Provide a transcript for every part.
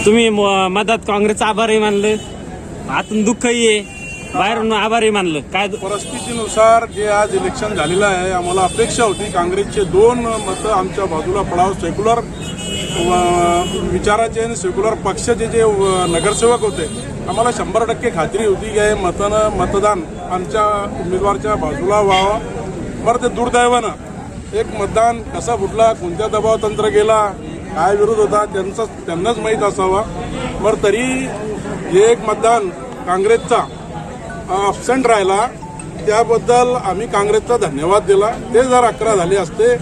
तुम्ही मदत काँग्रेसचं आभारी मानलं, आतून दुःखही आहे, बाहेरून आभारी मानलं. काय परिस्थितीनुसार जे आज इलेक्शन झालेलं आहे, आम्हाला अपेक्षा होती काँग्रेसचे 2 मतं आमच्या बाजूला पडावं. सेक्युलर विचाराचे आणि सेक्युलर पक्षाचे जे नगरसेवक होते, आम्हाला 100% खात्री होती की हे मतदान आमच्या उमेदवारच्या बाजूला व्हावं. बरं, ते दुर्दैवानं एक मतदान कसा फुटला, कोणत्या दबाव तंत्र गेला, काय विरोध होता त्यांनाच माहीत असावा. बरं, तरी जे एक मतदान काँग्रेसचा अब्सेंट राहिला त्याबद्दल आम्ही काँग्रेसचा धन्यवाद दिला. ते जर 11 झाले असते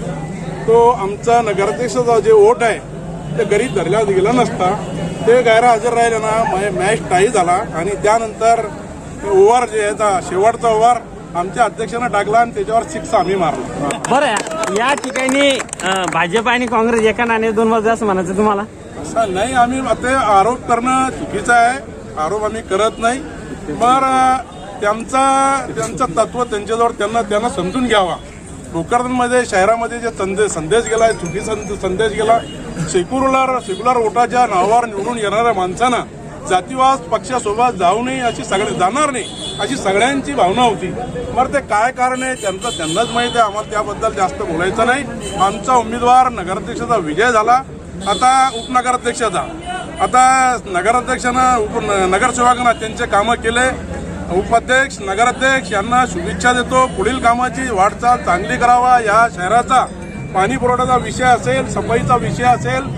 तो आमचा नगराध्यक्षाचा जे वोट आहे ते गरीब धरला गेला नसता. ते गैरहजर राहिले ना, मॅच टाई झाला आणि त्यानंतर ओव्हर जे आहे शेवटचा ओव्हर आमच्या अध्यक्षानं टाकला आणि त्याच्यावर 6 आम्ही मारला. बरं, या ठिकाणी भाजप आणि काँग्रेस एका नाण्याच्या 2 बाजू असं म्हणायचं तुम्हाला? असं नाही, आम्ही आता आरोप करणं चुकीचं आहे. आरोप आम्ही करत नाही. बरं, त्यांचं तत्व त्यांच्याजवळ त्यांना समजून घ्यावा. भोकरदनमध्ये शहरामध्ये जे संदेश गेला, चुकीचा संदेश गेला, सेक्युलर वोटाच्या नावावर निवडून येणाऱ्या माणसांना जातीवाद पक्षासोबत जाऊ नये अशी जाणार नाही अशी सगळ्यांची भावना होती. बरं, ते काय कारण आहे त्यांनाच माहिती आहे. आम्हाला त्याबद्दल जास्त बोलायचं नाही. आमचा उमेदवार नगराध्यक्षाचा विजय झाला. आता उपनगराध्यक्षाचा, आता नगराध्यक्षानं नगरसेवकांना त्यांचे कामं केले. उपाध्यक्ष नगराध्यक्ष यांना शुभेच्छा देतो. पुढील कामाची वाटचाल चांगली करावा. या शहराचा पाणी पुरवठ्याचा विषय असेल, सफाईचा विषय असेल,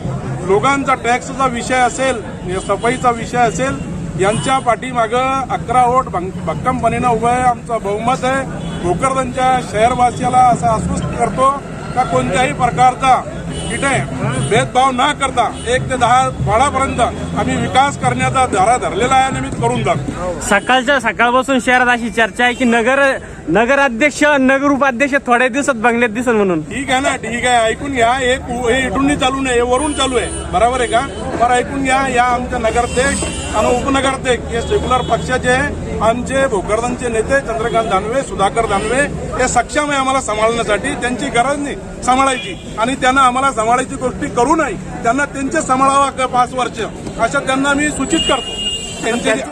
लोकांचा टॅक्सचा विषय असेल, सफाईचा विषय असेल, यांच्या पाठीमागं 11 वोट भक्कमपणेनं उभं आहे. आमचं बहुमत आहे. भोकरदनच्या शहरवासियाला असं आश्वस्त करतो का कोणत्याही प्रकारचा इथे भेदभाव न करता 1 ते 10 वाडापर्यंत आम्ही विकास करण्याचा धारा धरलेला आहे आणि मी करून जातो. सकाळपासून शहरात अशी चर्चा आहे की नगराध्यक्ष नगर उपाध्यक्ष थोड्या दिवसात बंगल्यात दिसल म्हणून. ठीक आहे ना, ठीक आहे, ऐकून घ्या. हे इथून चालू नाही, हे वरून चालू आहे. बरोबर आहे का? बरं, ऐकून घ्या. या आमच्या नगराध्यक्ष आणि उपनगराध्यक्ष हे सेक्युलर पक्षाचे आमचे भोकरदनचे नेते चंद्रकांत दानवे, सुधाकर दानवे हे सक्षम आहे आम्हाला सांभाळण्यासाठी. त्यांची गरज नाही सांभाळायची आणि त्यांना आम्हाला सांभाळायची गोष्टी करू नये. त्यांना त्यांचे सांभाळावा 5 वर्ष असं त्यांना मी सूचित करतो. त्यांचे